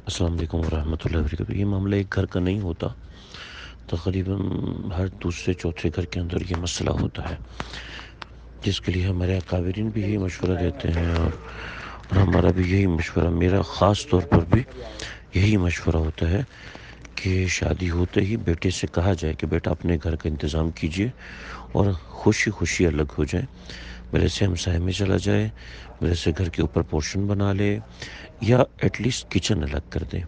السلام علیکم ورحمۃ اللہ وبرکاتہ۔ یہ معاملہ ایک گھر کا نہیں ہوتا، تقریباً ہر دوسرے چوتھے گھر کے اندر یہ مسئلہ ہوتا ہے، جس کے لیے ہمارے اکابرین بھی یہی مشورہ دیتے ہیں اور ہمارا بھی یہی مشورہ، میرا خاص طور پر بھی یہی مشورہ ہوتا ہے کہ شادی ہوتے ہی بیٹے سے کہا جائے کہ بیٹا اپنے گھر کا انتظام کیجئے اور خوشی خوشی الگ ہو جائیں، میرے سے ہمسائے میں چلا جائے، میرے سے گھر کے اوپر پورشن بنا لے یا ایٹ لیسٹ کچن الگ کر دیں،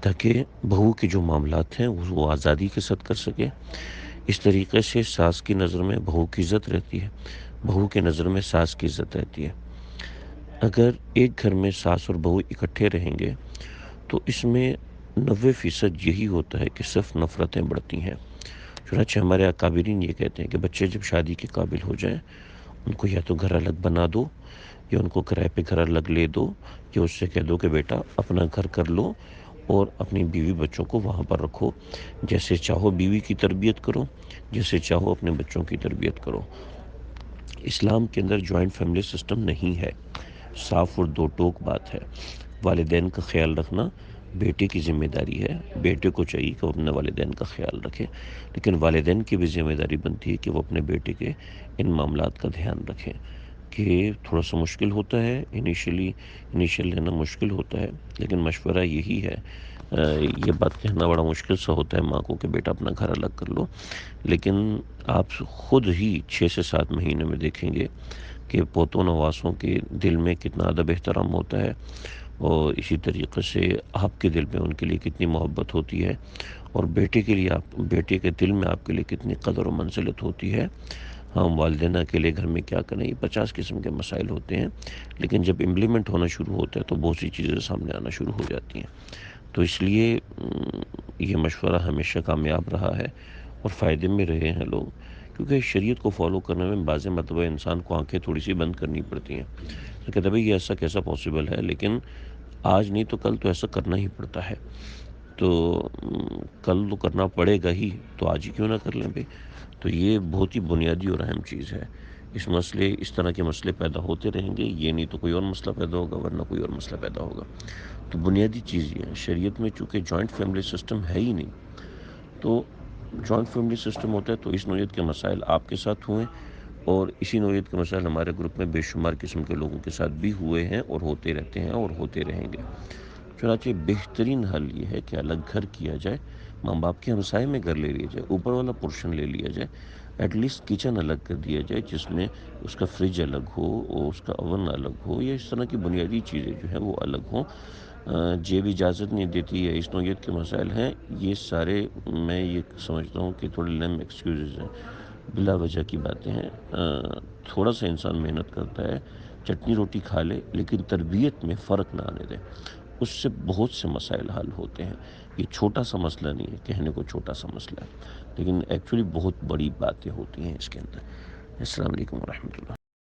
تاکہ بہو کے جو معاملات ہیں وہ آزادی کے ساتھ کر سکے۔ اس طریقے سے ساس کی نظر میں بہو کی عزت رہتی ہے، بہو کی نظر میں ساس کی عزت رہتی ہے۔ اگر ایک گھر میں ساس اور بہو اکٹھے رہیں گے تو اس میں 90% یہی ہوتا ہے کہ صرف نفرتیں بڑھتی ہیں۔ چنانچہ ہمارے اکابرین یہ کہتے ہیں کہ بچے جب شادی کے قابل ہو جائیں، ان کو یا تو گھر الگ بنا دو یا ان کو کرائے پہ گھر الگ لے دو، یا اس سے کہہ دو کہ بیٹا اپنا گھر کر لو اور اپنی بیوی بچوں کو وہاں پر رکھو، جیسے چاہو بیوی کی تربیت کرو، جیسے چاہو اپنے بچوں کی تربیت کرو۔ اسلام کے اندر جوائنٹ فیملی سسٹم نہیں ہے، صاف اور دو ٹوک بات ہے۔ والدین کا خیال رکھنا بیٹے کی ذمہ داری ہے، بیٹے کو چاہیے کہ وہ اپنے والدین کا خیال رکھے، لیکن والدین کی بھی ذمہ داری بنتی ہے کہ وہ اپنے بیٹے کے ان معاملات کا دھیان رکھیں۔ کہ تھوڑا سا مشکل ہوتا ہے، انیشیل لینا مشکل ہوتا ہے، لیکن مشورہ یہی ہے۔ یہ بات کہنا بڑا مشکل سا ہوتا ہے ماں کو کہ بیٹا اپنا گھر الگ کر لو، لیکن آپ خود ہی 6 سے 7 مہینے میں دیکھیں گے کہ پوتوں نواسوں کے دل میں کتنا ادب احترام ہوتا ہے، اور اسی طریقے سے آپ کے دل میں ان کے لیے کتنی محبت ہوتی ہے، اور بیٹے کے دل میں آپ کے لیے کتنی قدر و منزلت ہوتی ہے۔ ہم والدین اکیلے گھر میں کیا کریں، یہ 50 قسم کے مسائل ہوتے ہیں، لیکن جب امپلیمنٹ ہونا شروع ہوتا ہے تو بہت سی چیزیں سامنے آنا شروع ہو جاتی ہیں۔ تو اس لیے یہ مشورہ ہمیشہ کامیاب رہا ہے اور فائدے میں رہے ہیں لوگ، کیونکہ شریعت کو فالو کرنے میں بعض مرتبہ انسان کو آنکھیں تھوڑی سی بند کرنی پڑتی ہیں۔ تو کہتے ہیں بھئی یہ ایسا کیسا پاسبل ہے، لیکن آج نہیں تو کل تو ایسا کرنا ہی پڑتا ہے، تو کل تو کرنا پڑے گا ہی، تو آج ہی کیوں نہ کر لیں بھئی۔ تو یہ بہت ہی بنیادی اور اہم چیز ہے۔ اس طرح کے مسئلے پیدا ہوتے رہیں گے، یہ نہیں تو کوئی اور مسئلہ پیدا ہوگا، ورنہ کوئی اور مسئلہ پیدا ہوگا۔ تو بنیادی چیز یہ ہے، شریعت میں چونکہ جوائنٹ فیملی سسٹم ہے ہی نہیں، تو جوائنٹ فیملی سسٹم ہوتا ہے تو اس نوعیت کے مسائل آپ کے ساتھ ہوئے، اور اسی نوعیت کے مسائل ہمارے گروپ میں بے شمار قسم کے لوگوں کے ساتھ بھی ہوئے ہیں اور ہوتے رہتے ہیں اور ہوتے رہیں گے۔ چنانچہ بہترین حل یہ ہے کہ الگ گھر کیا جائے، ماں باپ کے ہمسائے میں گھر لے لیا جائے، اوپر والا پورشن لے لیا جائے، ایٹ لیسٹ کچن الگ کر دیا جائے، جس میں اس کا فریج الگ ہو اور اس کا اوون الگ ہو، یا اس طرح کی بنیادی چیزیں جو ہیں وہ الگ ہوں۔ جیب اجازت نہیں دیتی ہے، اس نوعیت کے مسائل ہیں، یہ سارے میں یہ سمجھتا ہوں کہ تھوڑے لیم ایکسکیوزز ہیں، بلا وجہ کی باتیں ہیں۔ تھوڑا سا انسان محنت کرتا ہے، چٹنی روٹی کھا لے، لیکن تربیت میں فرق نہ آنے دے، اس سے بہت سے مسائل حل ہوتے ہیں۔ یہ چھوٹا سا مسئلہ نہیں ہے، کہنے کو چھوٹا سا مسئلہ ہے، لیکن ایکچولی بہت بڑی باتیں ہوتی ہیں اس کے اندر۔ السلام علیکم ورحمۃ اللہ۔